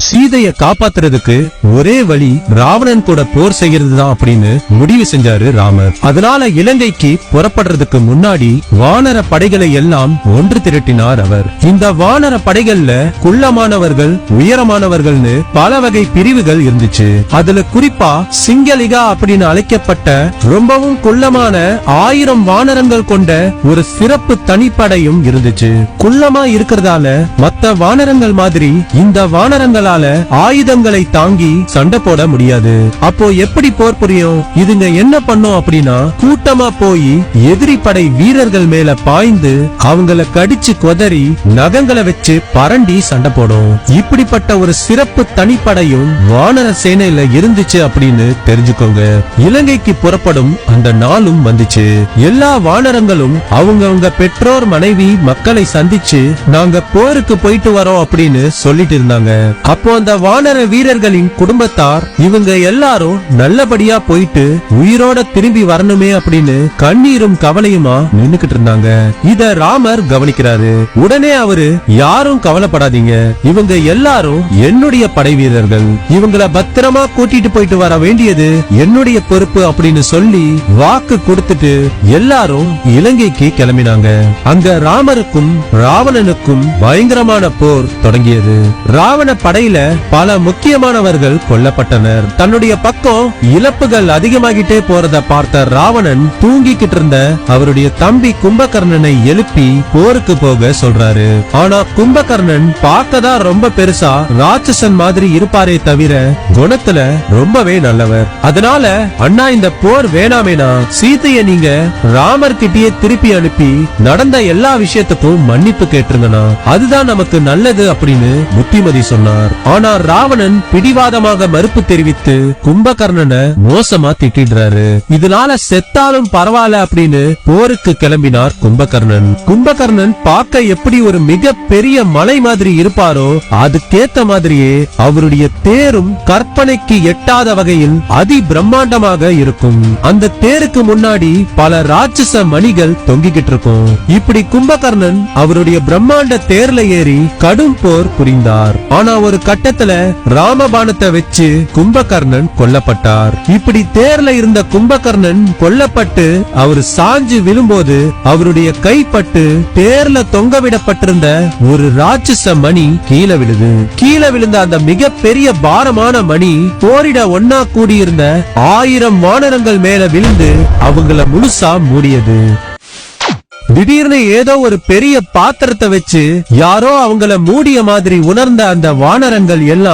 சீதையை காப்பாத்துறதுக்கு ஒரே வழி ராவணன் கூட போர் செய்யறதுதான் அப்படின்னு முடிவு செஞ்சாரு ராமர். அதனால இலங்கைக்கு புறப்படுறதுக்கு முன்னாடி வானர படைகளை எல்லாம் ஒன்று திரட்டினார் அவர். இந்த வானர படைகள்ல குள்ளமானவர்கள், உயரமானவர்கள்னு பல வகை பிரிவுகள் இருந்துச்சு. அதுல குறிப்பா சிங்கலிகா அப்படின்னு அழைக்கப்பட்ட ரொம்பவும் குள்ளமான 1000 வானரங்கள் கொண்ட ஒரு சிறப்பு தனிப்படையும் இருந்துச்சு. குள்ளமா இருக்கிறதால மத்த வானரங்கள் மாதிரி இந்த வானரங்களால ஆயுதங்களை தாங்கி சண்டை போட முடியாது. அப்போ எப்படி போர் புரியும்? இதுங்க என்ன பண்ணும் அப்படின்னா, கூட்டமா போய் எதிரி படை வீரர்கள் மேல பாய்ந்து அவங்கள கடிச்சு கொதறி நகங்களை வச்சு பரண்டி சண்டை போடும். இப்படிப்பட்ட ஒரு சிறப்பு தனிப்படையும் வானர சேனையில இருந்துச்சு அப்படின்னு தெரிஞ்சுக்கோங்க. இலங்கைக்கு புறப்படும் அந்த நாளும் வந்துச்சு. எல்லா வானரங்களும் அவங்க பெற்றோர், மனைவி, மக்களை சந்திச்சு நாங்க போருக்கு போயிட்டு வரோம் அப்படின்னு சொல்லிட்டு இருந்தாங்க. அப்போ அந்த வானர வீரர்களின் குடும்பத்தார் இவங்க எல்லாரும் நல்லபடியா போயிட்டு உயிரோட திரும்பி வரணுமே அப்படின்னு கண்ணீரும் கவலையுமா நின்னுக்கிட்டு இருந்தாங்க. இத ராமர் கவனிக்கிறாரு. உடனே அவரு, யாரும் கவலைப்படாதீங்க, இவங்க எல்லாரும் என்னுடைய படை வீரர்கள், இவங்களை பத்திரமா கூட்டிட்டு போயிட்டு வர வேண்டியது என்னுடைய பொறுப்பு அப்படின்னு சொல்லி வாக்கு கொடுத்துட்டு எல்லாரும் இலங்கைக்கு கிளம்பினாங்க. அங்க ராமருக்கும் ராவணனுக்கும் பயங்கரமான போர் தொடங்கியது. ராவண படையில பல முக்கியமானவர்கள் கொல்லப்பட்டனர். தன்னுடைய பக்கம் இழப்புகள் அதிகமாகிட்டே போறத பார்த்த ராவணன் தூங்கிக்கிட்டு இருந்த அவருடைய தம்பி கும்பகர்ணனை எழுப்பி போருக்கு போக சொல்றாரு. ஆனா கும்பகர்ணன் பார்க்கதான் ரொம்ப பெருசா ராட்சசன் மாதிரி இருப்பாரே தவிர குணத்துல ரொம்பவே நல்லவர். அதனால அண்ணா, இந்த போர் வேணாமேனா, சீதையை நீங்க ராமர் கிட்டயே திருப்பி அனுப்பி நடந்த எல்லா விஷயத்துக்கும் மன்னிப்பு கேட்டுருங்கண்ணா, அதுதான் நமக்கு நல்லது அப்படின்னு புத்திமதி சொன்னார். ஆனா ராவணன் பிடிவாதமாக மறுப்பு தெரிவித்து கும்பகர்ணனை மோசமா திட்டிடுறாரு. இதனால செத்தாலும் பரவாயில்ல அப்படின்னு போருக்கு கிளம்பினார் கும்பகர்ணன். கும்பகர்ணன் பார்க்க எப்படி ஒரு மிக பெரிய மலை மாதிரி இருப்பாரோ அதுக்கேத்த மாதிரியே அவருடைய தேரும் கற்பனைக்கு எட்டாத வகையில் அதி பிரம்மாண்டமாக இருக்கும். அந்த தேருக்கு முன்னாடி பல ராட்சச மணிகள் தொங்கிக்கிட்டு இருக்கும். இப்படி கும்பகர்ணன் அவருடைய பிரம்மாண்ட தேர்ல ஏறி கடும் போர் புரிந்தார். ஆனா ஒரு கட்டத்துல ராமபாணத்தை வச்சு கும்பகர்ணன் கொல்லப்பட்டார். இப்படி தேர்ல இருந்த கும்பகர்ணன் கொல்லப்பட்டு அவர் சாஞ்சு விழும்போது அவருடைய கைப்பட்டு தேர்ல தொங்கவிடப்பட்டிருந்த ஒரு ராட்சச மணி கீழே விழுது. கீழே விழுந்த அந்த மிக பெரிய பாரமான மணி போரிட ஒன்னா கூடியிருந்த 1000 வானரங்கள் மேல விழுந்து அவங்கள முழுசா மூடியது. திடீர்னு ஏதோ ஒரு பெரிய பாத்திரத்தை வச்சு யாரோ அவங்கள மூடிய மாதிரி உணர்ந்த அந்த வானரங்கள் எல்லாம்